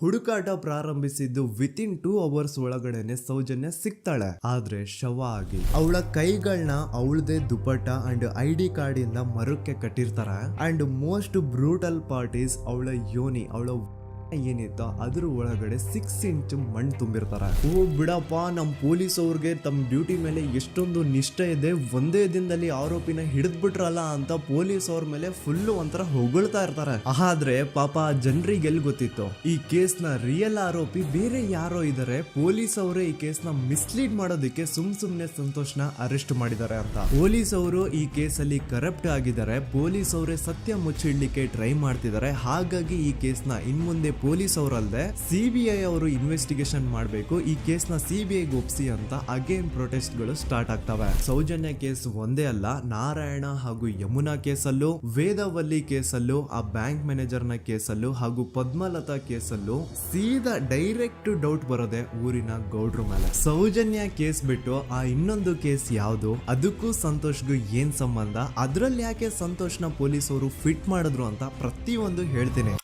ಹುಡುಕಾಟ ಪ್ರಾರಂಭಿಸಿದ್ದು within 2 hours ಒಳಗಡೆನೆ ಸೌಜನ್ಯ ಸಿಗ್ತಾಳೆ, ಆದ್ರೆ ಶವ ಆಗಿ. ಅವಳ ಕೈಗಳನ್ನ ಅವಳದೇ ದುಪಟ್ಟ ಅಂಡ್ ID ಕಾರ್ಡ್ ಇಂದ ಮರಕ್ಕೆ ಕಟ್ಟಿರ್ತಾರೆ. And most brutal part is ಅವಳ ಯೋನಿ, ಅವಳ ಏನಿತ್ತ ಅದ್ರ ಒಳಗಡೆ 6 ಇಂಚ್ ಮಣ್ಣು ತುಂಬಿರ್ತಾರೆ. ಓ ಬಿಡಪ್ಪ, ನಮ್ ಪೊಲೀಸ್ ಅವ್ರಿಗೆ ತಮ್ಮ ಡ್ಯೂಟಿ ಮೇಲೆ ಎಷ್ಟೊಂದು ನಿಷ್ಠೆ ಇದೆ, ಒಂದೇ ದಿನದಲ್ಲಿ ಆರೋಪಿನ ಹಿಡಿದ್ಬಿಟ್ರಲ್ಲ ಅಂತ ಪೊಲೀಸ್ ಅವ್ರ ಮೇಲೆ ಫುಲ್ ಒಂಥರ ಹೊಗಳ್ತಾ ಇರ್ತಾರೆ. ಆದ್ರೆ ಪಾಪ ಜನರಿಗೆ ಎಲ್ಲಿ ಗೊತ್ತಿತ್ತು ಈ ಕೇಸ್ ನ ರಿಯಲ್ ಆರೋಪಿ ಬೇರೆ ಯಾರೋ ಇದಾರೆ, ಪೊಲೀಸ್ ಅವರೇ ಈ ಕೇಸ್ ನ ಮಿಸ್ಲೀಡ್ ಮಾಡೋದಕ್ಕೆ ಸುಮ್ನೆ ಸಂತೋಷ್ನ ಅರೆಸ್ಟ್ ಮಾಡಿದ್ದಾರೆ ಅಂತ. ಪೊಲೀಸ್ ಅವರು ಈ ಕೇಸ್ ಅಲ್ಲಿ ಕರಪ್ಟ್ ಆಗಿದ್ದಾರೆ, ಪೊಲೀಸ್ ಅವರೇ ಸತ್ಯ ಮುಚ್ಚಿಡ್ಲಿಕ್ಕೆ ಟ್ರೈ ಮಾಡ್ತಿದ್ದಾರೆ. ಹಾಗಾಗಿ ಈ ಕೇಸ್ ನ ಇನ್ಮುಂದೆ ಪೊಲೀಸ್ ಅವರಲ್ಲದೆ CBI ಅವರು ಇನ್ವೆಸ್ಟಿಗೇಷನ್ ಮಾಡಬೇಕು, ಈ ಕೇಸ್ ನ CBI ಒಪ್ಸಿ ಅಂತ ಅಗೇನ್ ಪ್ರೊಟೆಸ್ಟ್ ಗಳು ಸ್ಟಾರ್ಟ್ ಆಗ್ತವೆ. ಸೌಜನ್ಯ ಕೇಸ್ ಒಂದೇ ಅಲ್ಲ, ನಾರಾಯಣ ಹಾಗೂ ಯಮುನಾ ಕೇಸಲ್ಲೂ, ವೇದವಲ್ಲಿ ಕೇಸಲ್ಲೂ, ಆ ಬ್ಯಾಂಕ್ ಮ್ಯಾನೇಜರ್ ನ ಕೇಸಲ್ಲೂ ಹಾಗೂ ಪದ್ಮಲತಾ ಕೇಸಲ್ಲೂ ಸೀದಾ ಡೈರೆಕ್ಟ್ ಡೌಟ್ ಬರೋದೆ ಊರಿನ ಗೌಡ್ರ ಮೇಲೆ. ಸೌಜನ್ಯ ಕೇಸ್ ಬಿಟ್ಟು ಆ ಇನ್ನೊಂದು ಕೇಸ್ ಯಾವುದು, ಅದಕ್ಕೂ ಸಂತೋಷ್ಗೂ ಏನ್ ಸಂಬಂಧ, ಅದ್ರಲ್ಲಿ ಯಾಕೆ ಸಂತೋಷ್ನ ಪೊಲೀಸ್ ಅವರು ಫಿಟ್ ಮಾಡಿದ್ರು ಅಂತ ಪ್ರತಿಯೊಂದು ಹೇಳ್ತೀನಿ.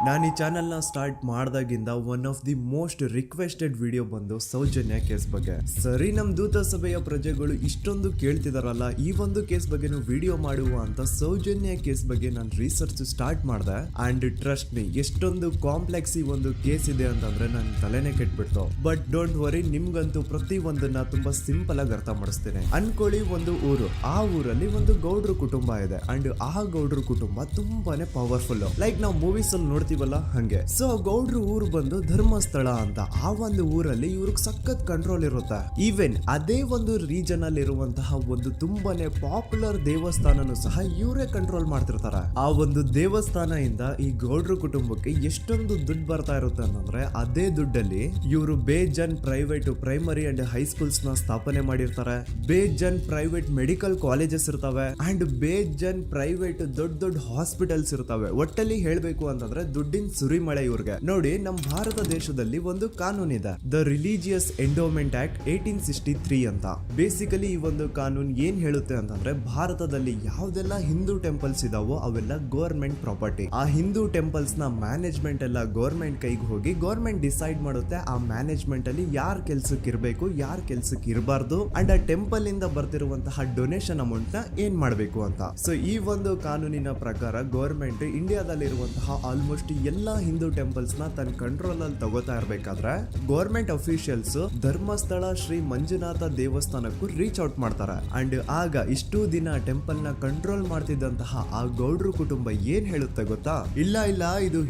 ನಾನು ಈ ಚಾನೆಲ್ ನ ಸ್ಟಾರ್ಟ್ ಮಾಡಿದಾಗಿಂದ one of the most requested video ಬಂದು ಸೌಜನ್ಯ ಕೇಸ್ ಬಗ್ಗೆ. ಸರಿ, ನಮ್ ದೂತ ಸಭೆಯ ಪ್ರಜೆಗಳು ಇಷ್ಟೊಂದು ಕೇಳ್ತಿದಾರಲ್ಲ, ಈ ಒಂದು ಕೇಸ್ ಬಗ್ಗೆನು ವಿಡಿಯೋ ಮಾಡುವ ಅಂತ ಸೌಜನ್ಯ ಕೇಸ್ ಬಗ್ಗೆ ನಾನು ರಿಸರ್ಚ್ ಸ್ಟಾರ್ಟ್ ಮಾಡಿದೆ. ಅಂಡ್ ಟ್ರಸ್ಟ್ ಮೀ, ಎಷ್ಟೊಂದು ಕಾಂಪ್ಲೆಕ್ಸ್ ಈ ಒಂದು ಕೇಸ್ ಇದೆ ಅಂತಂದ್ರೆ ನನ್ ತಲೆನೇ ಕೆಟ್ಬಿಡ್ತು. ಬಟ್ ಡೋಂಟ್ ವರಿ, ನಿಮ್ಗಂತೂ ಪ್ರತಿ ಒಂದನ್ನ ತುಂಬಾ ಸಿಂಪಲ್ ಆಗಿ ಅರ್ಥ ಮಾಡಿಸ್ತೇನೆ. ಅನ್ಕೊಳ್ಳಿ, ಒಂದು ಊರು, ಆ ಊರಲ್ಲಿ ಒಂದು ಗೌಡ್ರ ಕುಟುಂಬ ಇದೆ. ಅಂಡ್ ಆ ಗೌಡ್ರ ಕುಟುಂಬ ತುಂಬಾನೇ ಪವರ್ಫುಲ್, ಲೈಕ್ ನಾವು ಮೂವೀಸ್ ಅಲ್ಲಿ ನೋಡ್ತೀವಲ್ಲ ಹಂಗೆ. ಸೊ ಗೌಡ್ರ ಊರು ಬಂದು ಧರ್ಮಸ್ಥಳ ಅಂತ. ಆ ಒಂದು ಊರಲ್ಲಿ ಇವ್ರಿಗೆ ಸಖತ್ ಕಂಟ್ರೋಲ್ ಇರುತ್ತೆ. ಈವನ್ ಅದೇ ಒಂದು ರೀಜನ್ ಅಲ್ಲಿ ಇರುವಂತಹ ಒಂದು ತುಂಬಾನೇ ಪಾಪ್ಯುಲರ್ ದೇವಸ್ಥಾನನು ಸಹ ಇವರೇ ಕಂಟ್ರೋಲ್ ಮಾಡ್ತಿರ್ತಾರೆ. ಆ ಒಂದು ದೇವಸ್ಥಾನ ಇಂದ ಈ ಗೌಡ್ರ ಕುಟುಂಬಕ್ಕೆ ಎಷ್ಟೊಂದು ದುಡ್ಡು ಬರ್ತಾ ಇರುತ್ತೆ ಅಂತಂದ್ರೆ, ಅದೇ ದುಡ್ಡಲ್ಲಿ ಇವರು ಬೇಜನ್ ಪ್ರೈವೇಟ್ ಪ್ರೈಮರಿ ಅಂಡ್ ಹೈಸ್ಕೂಲ್ಸ್ ನ ಸ್ಥಾಪನೆ ಮಾಡಿರ್ತಾರೆ, ಬೇಜನ್ ಪ್ರೈವೇಟ್ ಮೆಡಿಕಲ್ ಕಾಲೇಜಸ್ ಇರ್ತವೆ, ಅಂಡ್ ಬೇಜನ್ ಪ್ರೈವೇಟ್ ದೊಡ್ಡ ದೊಡ್ಡ ಹಾಸ್ಪಿಟಲ್ಸ್ ಇರ್ತವೆ. ಒಟ್ಟಲ್ಲಿ ಹೇಳ್ಬೇಕು ಅಂತಂದ್ರೆ ದುಡ್ಡಿನ ಸುರಿಮಳೆ ಇವ್ರಿಗೆ. ನೋಡಿ, ನಮ್ಮ ಭಾರತ ದೇಶದಲ್ಲಿ ಒಂದು ಕಾನೂನು ಇದೆ, ದ ರಿಲಿಜಿಯಸ್ ಎಂಡೋಮೆಂಟ್ ಆಕ್ಟ್ 1863 ಅಂತ. ಬೇಸಿಕಲಿ ಈ ಒಂದು ಕಾನೂನು ಏನ್ ಹೇಳುತ್ತೆ ಅಂತಂದ್ರೆ, ಭಾರತದಲ್ಲಿ ಯಾವ್ದೆಲ್ಲ ಹಿಂದೂ ಟೆಂಪಲ್ಸ್ ಇದಾವೋ ಅವೆಲ್ಲ ಗವರ್ಮೆಂಟ್ ಪ್ರಾಪರ್ಟಿ. ಆ ಹಿಂದೂ ಟೆಂಪಲ್ಸ್ ನ ಮ್ಯಾನೇಜ್ಮೆಂಟ್ ಎಲ್ಲ ಗವರ್ಮೆಂಟ್ ಕೈಗೆ ಹೋಗಿ ಗವರ್ಮೆಂಟ್ ಡಿಸೈಡ್ ಮಾಡುತ್ತೆ ಆ ಮ್ಯಾನೇಜ್ಮೆಂಟ್ ಅಲ್ಲಿ ಯಾರ್ ಕೆಲ್ಸಕ್ಕೆ ಇರಬೇಕು, ಯಾರ್ ಕೆಲ್ಸಕ್ಕೆ ಇರಬಾರ್ದು, ಅಂಡ್ ಆ ಟೆಂಪಲ್ ಇಂದ ಬರ್ತಿರುವಂತಹ ಡೊನೇಷನ್ ಅಮೌಂಟ್ ನ ಏನ್ ಮಾಡ್ಬೇಕು ಅಂತ. ಸೊ ಈ ಒಂದು ಕಾನೂನಿನ ಪ್ರಕಾರ ಗವರ್ಮೆಂಟ್ ಇಂಡಿಯಾದಲ್ಲಿ ಇರುವಂತಹ ಆಲ್ಮೋಸ್ಟ್ ಎಲ್ಲಾ ಹಿಂದೂ ಟೆಂಪಲ್ಸ್ ನ ತನ್ನ ಕಂಟ್ರೋಲ್ ಅಲ್ಲಿ ತಗೋತಾ ಇರ್ಬೇಕಾದ್ರೆ ಗವರ್ಮೆಂಟ್ ಅಫಿಷಿಯಲ್ಸ್ ಧರ್ಮಸ್ಥಳ ಶ್ರೀ ಮಂಜುನಾಥ ದೇವಸ್ಥಾನಕ್ಕೂ ರೀಚ್ ಔಟ್ ಮಾಡ್ತಾರೆ. ಅಂಡ್ ಆಗ ಇಷ್ಟು ದಿನ ಟೆಂಪಲ್ ನ ಕಂಟ್ರೋಲ್ ಮಾಡ್ತಿದ್ದಂತಹ ಆ ಗೌಡ್ರ ಕುಟುಂಬ ಏನ್ ಹೇಳುತ್ತೆ ಗೊತ್ತಾ, ಇಲ್ಲ ಇದು